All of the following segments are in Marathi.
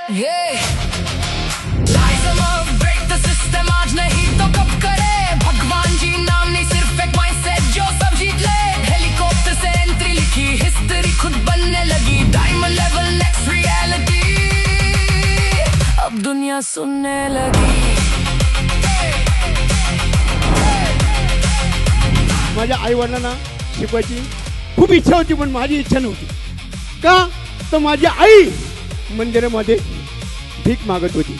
ब्रेक द सिस्टम आज नहीं तो कब करे भगवान जी नाम नहीं सिर्फ एक माइंडसेट जो सब जीत ले हेलीकॉप्टर से एंट्री लिखी हिस्ट्री खुद बनने लगी डायमंड लेवल नेक्स्ट रियलिटी अब दुनिया सुनने लगी. माझ्या आई वडिलांना शिकवायची खूप इच्छा होती पण माझी इच्छा नव्हती. का तर माझी आई मंदिरामध्ये भीक मागत होती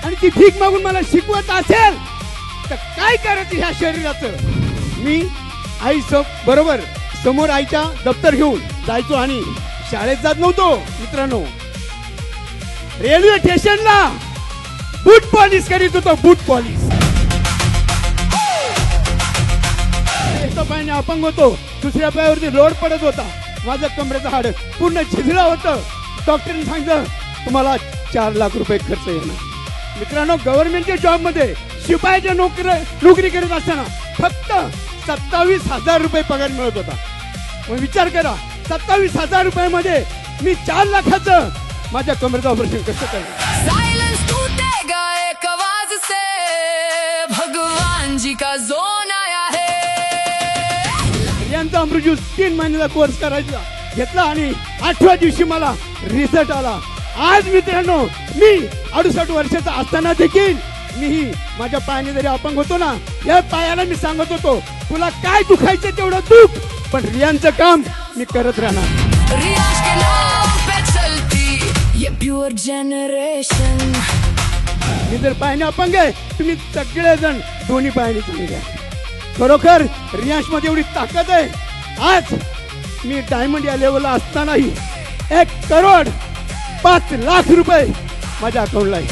आणि ती भीक मागून मला शिकवत असेल तर काय करायचं ह्या शरीराचं. मी आई बरोबर समोर आईच्या दप्तर घेऊन जायचो आणि शाळेत जात नव्हतो मित्रांनो. रेल्वे स्टेशनला बूट पॉलिश करीत होतो. बूट पॉलिश एका पायाने अपंग होतो दुसऱ्या पायावरती लोड पडत होता. माझं कमरेचं हाड पूर्ण छिजलं होतं. डॉक्टरने सांगितलं तुम्हाला 4 लाख रुपये खर्च येणार. मित्रांनो गव्हर्नमेंटच्या जॉबमध्ये शिपायाच्या नोकरी करत असताना फक्त 27,000 रुपये पगार मिळत होता. मग विचार करा 27,000 रुपयामध्ये मी 4 लाखाचं माझ्या कमरेचं ऑपरेशन कसं करणार. सायलेंस टूटेगा एक आवाज से भगवान जी का जोन आया है. यांचा अमृत ज्यूस 3 महिन्याचा कोर्स करायचा घेतला आणि 8व्या दिवशी मला रिझल्ट आला. आज मित्रांनो मी 68 वर्षाचा असताना देखील मीही माझ्या पायाने जरी अपंग होतो ना या पायाला मी सांगत होतो तुला काय दुखायचं तेवढं दुख पण रियांचं काम मी करत राहणार. रियाज के नाम पे चलती ये प्योर जनरेशन. मी जर पायाने अपंग आहे तुम्ही सगळेजण दोन्ही पायाने तुम्ही घ्या. खरोखर रियांश मध्ये एवढी ताकद आहे. आज मी डायमंड या लेवलला असतानाही 1 करोड 5 लाख रुपये माझ्या अकाउंटला आहे.